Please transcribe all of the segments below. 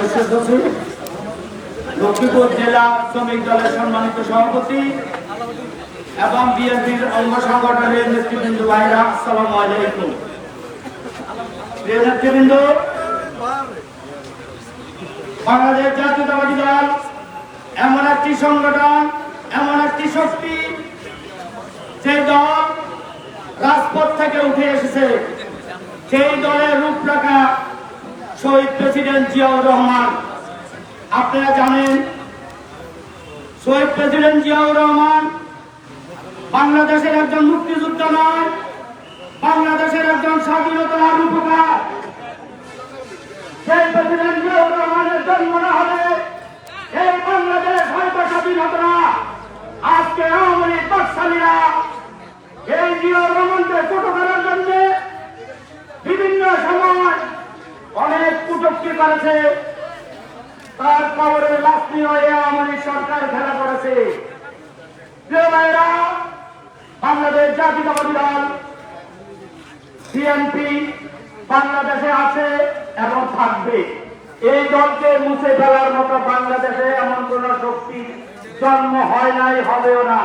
সদস্য সচিব, লক্ষ্মীপুর জেলা শ্রমিক দলের সম্মানিত সভাপতি এবং বিএনপির অঙ্গ সংগঠনের নেতৃবৃন্দ ভাইরা, আসসালামু আলাইকুম। প্রিয় নেতৃবৃন্দ, বাংলাদেশ জাতীয়তাবাদী দল এমন একটি সংগঠন, এমন একটি শক্তি, যে দল রাজপথ থেকে উঠে এসেছে। সেই দলের রূপরেখা শহীদ প্রেসিডেন্ট জিয়াউর রহমান। আপনারা জানেন, শহীদ প্রেসিডেন্ট জিয়াউর রহমান বাংলাদেশের একজন মুক্তিযোদ্ধা নয়, বাংলাদেশের একজন স্বাধীনতার রূপকার। সেই প্রেসিডেন্ট জিয়াউর রহমানের জন্ম না হলে এই বাংলাদেশ হয়তো স্বাধীন হতো না। আজকে আওয়ামী লীগ বাকশালীরা এই জিয়াউর রহমানকে ছোট করার জন্য বিভিন্ন সময় অনেক কটূক্তি করেছে। তার খবরে লাস্তি হয়ে আওয়ামী লীগ সরকার খেলা করেছে। প্রিয় ভাইরা, বাংলাদেশ জাতীয়তাবাদী দল বিএনপি বাংলাদেশে আছে এবং থাকবে। এই দলকে মুছে ফেলার মতো বাংলাদেশে এমন কোন শক্তি জন্ম হয় নাই, হবেও না।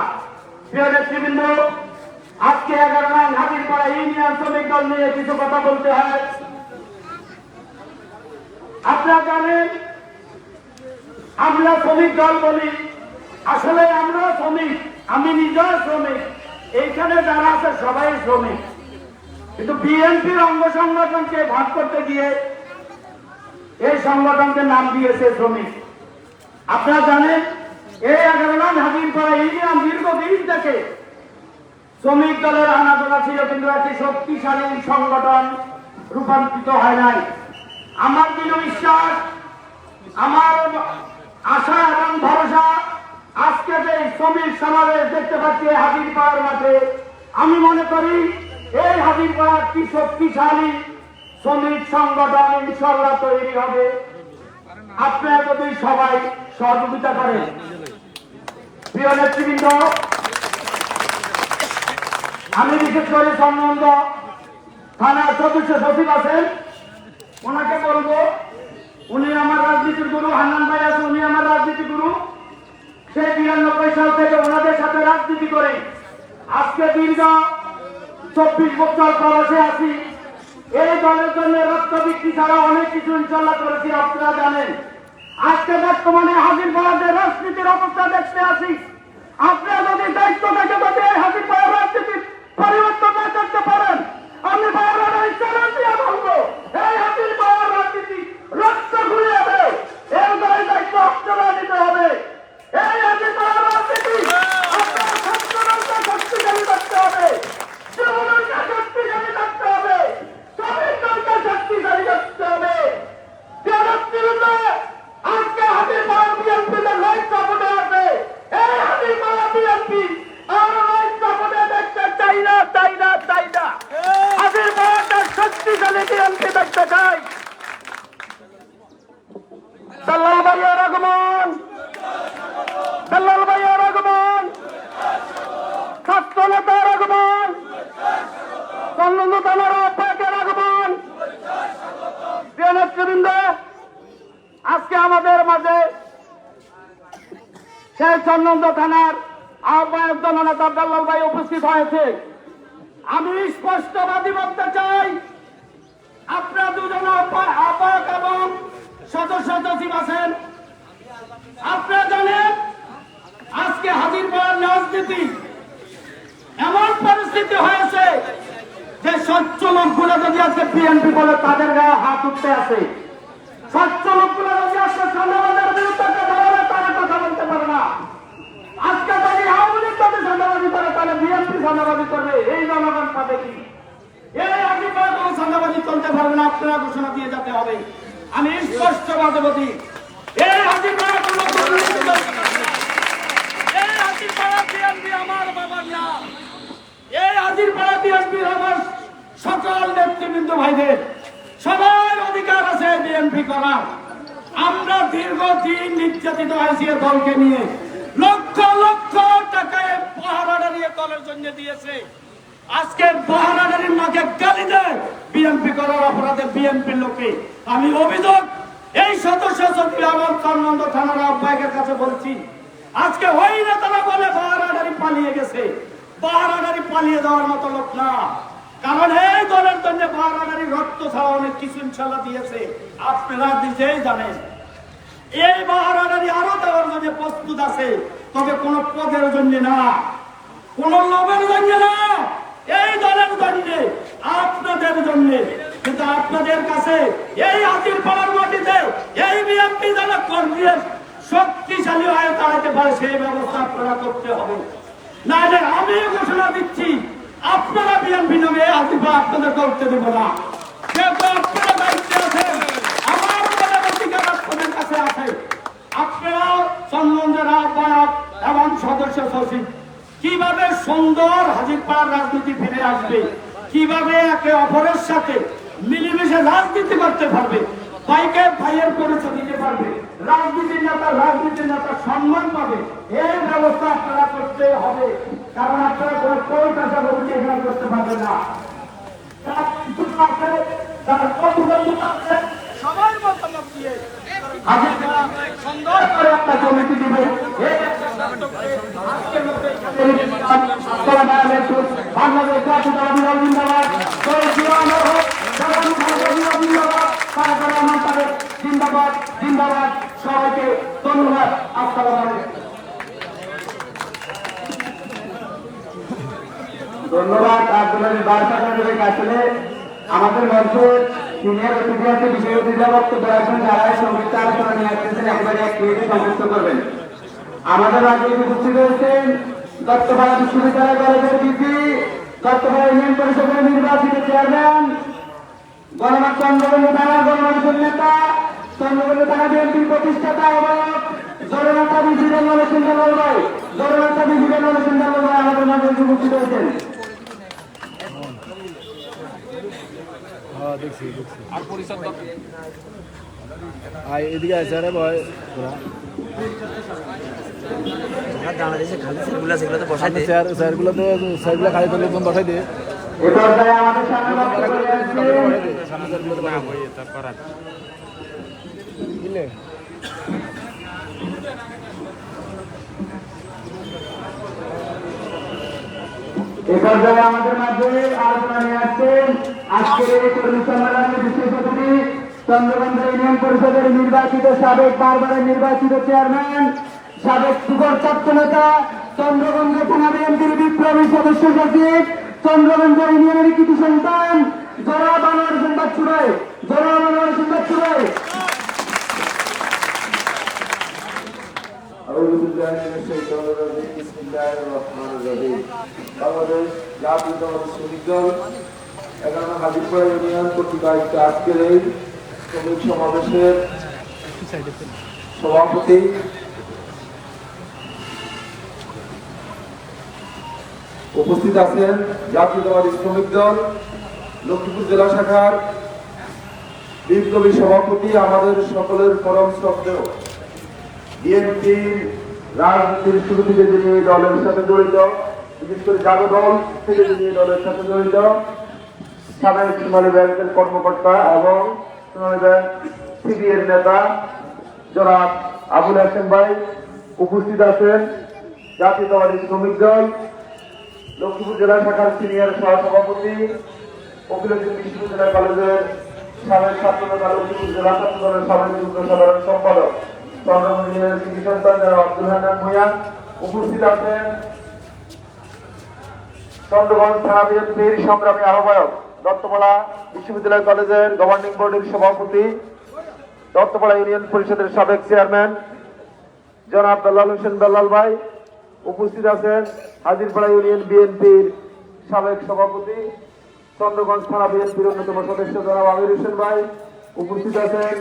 প্রিয় নেতৃবৃন্দ, আজকে 11 নং হাতিরপাড়া ইউনিয়ন শ্রমিক দল নিয়ে কিছু কথা বলতে হয়। আপনারা জানেন, আমরা শ্রমিক দল বলি, আসলে আমরা শ্রমিক, আমি নিজেও শ্রমিক, এইখানে যারা আছে সবাই শ্রমিক। কিন্তু বিএনপির অঙ্গ সংগঠনকে ভাগ করতে গিয়ে এই সংগঠনকে নাম দিয়েছে শ্রমিক। আপনারা জানেন, এই 11 নং হাতিরপাড়া ইউনিয়ন দীর্ঘদিন থেকে শ্রমিক দলের আনাগোনা ছিল, কিন্তু একটি শক্তিশালী সংগঠন রূপান্তরিত হয় নাই। আমার দৃঢ় বিশ্বাস, আমার আশা এবং ভরসা, আজকে যে শ্রমিক সমাবেশ দেখতে পাচ্ছি হাতিরপাড়ার মাঠে, আমি মনে করি এই হাতিরপাড়া একটি শক্তিশালী শ্রমিক সংগঠন ইনশাআল্লাহ তৈরি হবে। আপনারা যদি সবাই সহযোগিতা করেন। প্রিয় নেতৃবৃন্দ, আমি বিশেষ করে সম্বন্ধ থানার সদস্য সচিব আছেন, ওনাকে বলবো, উনি আমার রাজনীতির গুরু। হান্নান ভাই আছে, উনি আমার রাজনীতি গুরু। সেই 92 সাল থেকে ওনাদের সাথে রাজনীতি করে আজকে দীর্ঘ 24 বছর প্রবাসে আছি। এই দলের জন্য রক্ত বিক্রি ছাড়া অনেক কিছু ইনশাল্লাহ করেছি। আপনারা জানেন, আজকে বর্তমানে হাজিরপাড়ার যে রাজনীতির অবস্থা দেখতে আছি, আপনারা যদি দায়িত্ব থেকে যদি এই হাজিরপাড়ার রাজনীতির পরিবর্তন না করতে পারেন, আমি বাংলার চ্যালেঞ্জ দিয়ে বলবো, এই হাজিরপাড়ার রাজনীতি রক্ত ঘুরিয়ে দেয়। এর দায়িত্ব আপনারা নিতে হবে। এই হাজিরপাড়ার রাজনীতি আপনার ছাত্রদলকে শক্তিশালী করতে হবে, যুবদলকে শক্তিশালী করতে হবে, শ্রমিক দলকে শক্তিশালী করতে হবে। আজকে হাতিরপাড়া বিএনপিদের লাইফ সাপোর্টে আছে। এই হাতিরপাড়া বিএনপি আমরা লাইফ সাপোর্টে দেখতে চাই না, চাই না, চাই না। হাতিরপাড়াটা শক্তিশালী বিএনপি দেখতে চাই। দালাল ভাইয়ের আগমন, দালাল ভাইয়ের আগমন, ছাত্র নেতার আগমন, চন্দ্র থানার আহ্বায়কের আগমন। প্রিয় নেতৃবৃন্দ, আজকে আমাদের মাঝে সেই চন্দ্র থানার আহ্বায়ক জননেতা দালাল ভাই উপস্থিত হয়েছে। আমি স্পষ্টবাদী বলতে চাই, আপনারা দুজন আহ্বায়ক এবং সদস্য সচিব আছেন। আপনারা জানেন, আজকে হাজিরপাড়ার রাজনীতি এমন পরিস্থিতি হয়েছে যে স্বচ্ছ লোকগুলো যদি আজকে বিএনপি বলে, তাদের গায়ে হাত উঠতে আছে। স্বচ্ছ লোকগুলো যদি আজকে সান্দাবাদের বিরুদ্ধে কথা বলে, তারা কথা বলতে পারে না। আজকে যদি আওয়ামী লীগ তাদের সান্দাবাজি করে, তাহলে বিএনপি সান্দাবাজি করবে। এই জনগণ পাবে কি? এই হাজিরপাড়া কোনো সান্দাবাজি চলতে পারবে না। আপনারা ঘোষণা দিয়ে যেতে হবে। আমি স্পষ্টভাবে বলি, এই হাজিরপাড়া কোনো এই হাজিরপাড়া বিএনপি আমার বাবার নাম। এই হাজিরপাড়া বিএনপি আমার সকল নেতৃবৃন্দ ভাইদের সবার অধিকার আছে বিএনপি করার। আমরা দীর্ঘদিন নির্যাতিত হয়েছি দলকে নিয়ে, লক্ষ লক্ষ টাকায় পাহারা নিয়ে দলের জন্য দিয়েছে। আজকে পাহারাদারির মাকে গালি দেয় বিএনপি করার অপরাধে বিএনপির লোকে। আমি অভিযোগ, এই সদস্য সদস্য সচিব এবং চন্দ্র থানার আহ্বায়কের কাছে বলছি, আজকে ওই নেতারা বলে বাহারাডারি পালিয়ে গেছে। বাহারাডারি পালিয়ে যাওয়ার মতো লোক না, কারণ এই দলের জন্য বাহারাডারি রক্ত ছাড়া অনেক কিছু ইনশাল্লাহ দিয়েছে, আপনারা নিজেই জানেন। এই বাহারাডারি আরো দেওয়ার জন্য প্রস্তুত আছে, তবে কোন পদের জন্য না, কোন লোভের জন্য না, এই দলের জন্য, আপনাদের জন্য। কিন্তু আপনাদের কাছে এই হাতির পাড়ার মাটিতে এই বিএনপি দলের কর্মীরা শক্তিশালী হয়ে দাঁড়াতে পারে, সেই ব্যবস্থা আপনারা করতে হবে। না হলে আমি ঘোষণা দিচ্ছি, আপনারা বিএনপি নামে এই হাতির পাড়া আপনাদের করতে দেব না। যেহেতু আপনারা দায়িত্বে আছেন, আমার বলে অধিকার আপনাদের কাছে আছে। আপনারা চন্দ্রগঞ্জের আহ্বায়ক এবং সদস্য সচিব কিভাবে সুন্দর হাজিরপাড়ার রাজনীতি ফিরে আসবে, কিভাবে একে অপরের সাথে মিলেমিশে রাজনীতি করতে পারবে, ভাইকে ভাইয়ের পরিচয় দিতে পারবে, রাজনীতির নেতা সম্মান পাবে, এই ব্যবস্থা আপনারা করতে হবে। কারণ আপনারা কোনো কোই টাকা বলতে এখানে করতে পারবেন না। সবাই মতামত দিয়ে সুন্দর করে একটা কমিটি দিবে। বাংলাদেশ জিন্দাবাদ জিন্দাবাদ। সবাইকে ধন্যবাদ। আসসালামু আলাইকুম। ধন্যবাদ। আপনাদের বার্তা আসলে আমাদের মধ্যে সিনিয়র অতিথি আছে, বিষয় অতিথিরা বক্তব্য রাখবেন, যারা সংযুক্ত আলোচনা নিয়ে আসতেছেন একেবারে এক মিনিটে সংযুক্ত করবেন। আমাদের রাজ্যে উপস্থিত হয়েছেন দত্তপাড়া বিশ্ববিদ্যালয় কলেজের ভিপি, দত্তপাড়া ইউনিয়ন পরিষদের নির্বাচিত চেয়ারম্যান, গণনাথ চন্দ্রবন্ধু থানার গণমানুষের নেতা, চন্দ্রবন্ধু থানা বিএনপির প্রতিষ্ঠাতা আহ্বায়ক জননেতা বিজিদের নরসিংহ ভাই, জননেতা বিজিদের নরসিংহ ভাই আমাদের মাঝে উপস্থিত হয়েছেন। আর পরিষদ এদিকে আছে রে ভয় স্যারগুলো তো স্যারগুলো খালি করলে বসাই দিয়ে বুঝলে। এ পর্যায়ে আমাদের মাঝে আলোচনা নিয়ে আসছেন আজকের এই কর্মী সম্মেলনের বিশেষ অতিথি চন্দ্রগঞ্জ ইউনিয়ন পরিষদের নির্বাচিত সাবেক বারবারের নির্বাচিত চেয়ারম্যান, সাবেক সুগর ছাত্র নেতা, চন্দ্রগঞ্জ থানা বিএনপির বিপ্লবী সদস্য সচিব, চন্দ্রগঞ্জ ইউনিয়নের কৃতি সন্তান জনাব আনোয়ার হোসেন বাচ্চু ভাই, জনাব আনোয়ার হোসেন বাচ্চু ভাই। বাংলাদেশ জাতীয়তাবাদী শ্রমিক দল 11 হাজিরপাড়া ইউনিয়ন কর্তৃক আয়োজিত আজকের এই শ্রমিক সমাবেশের সভাপতি উপস্থিত আছেন জাতীয়তাবাদী শ্রমিক দল লক্ষ্মীপুর জেলা শাখার বিপ্লবী সভাপতি, আমাদের সকলের পরম শ্রদ্ধেয় বিএনপির রাজনীতির শুরু থেকে যিনি দলের সাথে জড়িত, বিশেষ করে জাগো দল থেকে যিনি দলের সাথে জড়িত, সাবেক সোনালী ব্যাংকের কর্মকর্তা এবং সোনালী ব্যাংক সিবিএর নেতা জনাব আবুল হাসেম ভাই উপস্থিত আছেন। জাতীয়তাবাদী শ্রমিক দল লক্ষ্মীপুর জেলা শাখার সিনিয়র সহসভাপতি, অখিলচন্দ্র বিশ্ববিদ্যালয় কলেজের সাবেক ছাত্র নেতা, লক্ষ্মীপুর জেলা ছাত্র দলের সাবেক যুগ্ম সাধারণ সম্পাদক, চন্দ্রগঞ্জ ইউনিয়নের কৃতি সন্তান যারা আব্দুল হান্নান ভূঁইয়া উপস্থিত আছেন। চন্দ্রগঞ্জ থানা বিএনপির সংগ্রামী আহ্বায়ক, দত্তপাড়া বিশ্ববিদ্যালয় কলেজের গভর্নিং বোর্ডের সভাপতি, দত্তপাড়া ইউনিয়ন পরিষদের সাবেক চেয়ারম্যান জনাব বেলাল হোসেন বেলাল ভাই উপস্থিত আছেন। হাজিরপাড়া ইউনিয়ন বিএনপির সাবেক সভাপতি, চন্দ্রগঞ্জ থানা বিএনপির অন্যতম সদস্য জনাব আমির হোসেন ভাই উপস্থিত আছেন।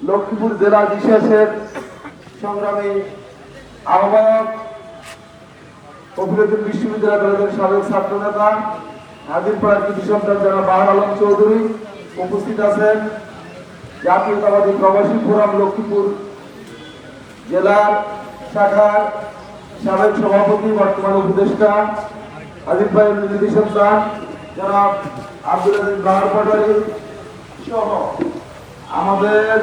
লক্ষ্মীপুর জেলা বিশেষের সংগ্রামী আহ্বায়ক, অখিলচন্দ্র বিশ্ববিদ্যালয় কলেজের সাবেক ছাত্র নেতা, হাজিরপাড়ার কৃতি সন্তান জনাব বাহার আলম চৌধুরী উপস্থিত আছেন। জাতীয়তাবাদী প্রবাসী ফোরাম লক্ষ্মীপুর জেলার শাখার সাবেক সভাপতি, বর্তমান উপদেষ্টা, হাজিরপাড়ার কৃতি সন্তান জনাব আব্দুল আজিজ বাহার পাটোয়ারি সহ আমাদের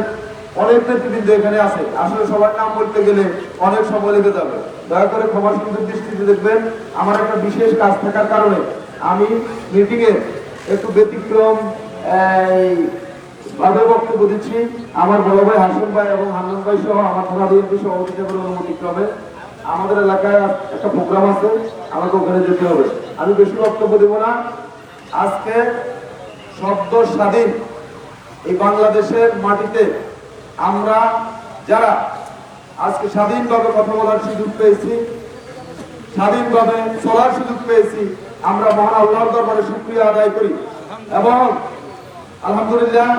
অনেক নেতৃবৃন্দ এখানে আছে, আসলে সবার নাম বলতে গেলে অনেক সময় লেগে যাবে। দয়া করে ক্ষমা সুন্দর দৃষ্টিতে দেখবেন, আমার একটা বিশেষ কাজ থাকার কারণে আমি মিটিং এ একটু ব্যতিক্রম ভাবে বক্তব্য দিচ্ছি। আমার বড় ভাই হাসিম ভাই এবং হান্নান ভাই সহ আমার থানা বিএনপি সভাপতি সাহেবের অনুমতিক্রমে আমাদের এলাকায় একটা প্রোগ্রাম আছে, আমাকে ওখানে যেতে হবে। আমি বেশি বক্তব্য দেব না। আজকে সদ্য স্বাধীন এই বাংলাদেশের মাটিতে আমরা যারা আজকে স্বাধীনভাবে কথা বলার সুযোগ পেয়েছি, স্বাধীনভাবে চলার সুযোগ পেয়েছি, আমরা মহান আল্লাহর দরবারে শুকরিয়া আদায় করি এবং আলহামদুলিল্লাহ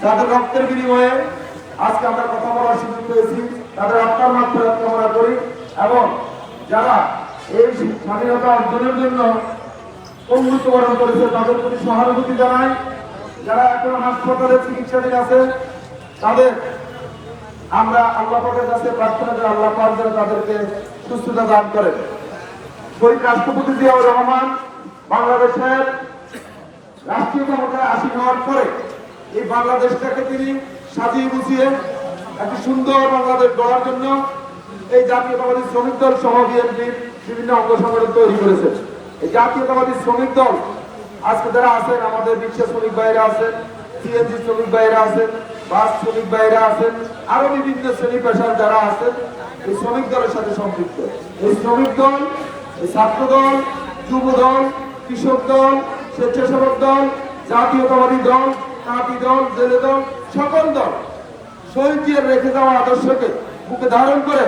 যাদের রক্তের বিনিময়ে আজকে আমরা কথা বলার সুযোগ পেয়েছি তাদের আত্মার মাত্রা কামনা করি এবং যারা এই স্বাধীনতা অর্জনের জন্য মৃত্যুবরণ করেছে তাদের প্রতি সহানুভূতি জানাই। যারা এখন হাসপাতালে চিকিৎসাধীন আছে তাদের আমরা আল্লাহ পাকের কাছে প্রার্থনা করি আল্লাহ পাক যেন তাদেরকে সুস্থতা দান করেন। শহীদ রাষ্ট্রপতি জিয়াউর রহমান বাংলাদেশের রাষ্ট্রীয় ক্ষমতায় আসীন হওয়ার পরে এই বাংলাদেশটাকে তিনি সাজিয়ে গুছিয়ে একটি সুন্দর বাংলাদেশ গড়ার জন্য এই জাতীয়তাবাদী শ্রমিক দল সহ বিএনপির বিভিন্ন অঙ্গ সংগঠন তৈরি করেছে। এই জাতীয়তাবাদী শ্রমিক দল আজকে যারা আছেন, আমাদের রিক্সা শ্রমিক ভাইরা আছেন, সিএনজি শ্রমিক ভাইরা আছেন, বাস শ্রমিক ভাইরা আছেন, আরো বিভিন্ন শ্রেণী পেশার যারা আছেন এই শ্রমিক দলের সাথে সম্পৃক্ত। এই শ্রমিক দল, এই ছাত্র দল, যুব দল, কৃষক দল, স্বেচ্ছাসেবক দল, জাতীয়তাবাদী দল, তাঁতি দল, জেলে দল, সকল দল শহীদ জিয়ার রেখে যাওয়া আদর্শকে বুকে ধারণ করে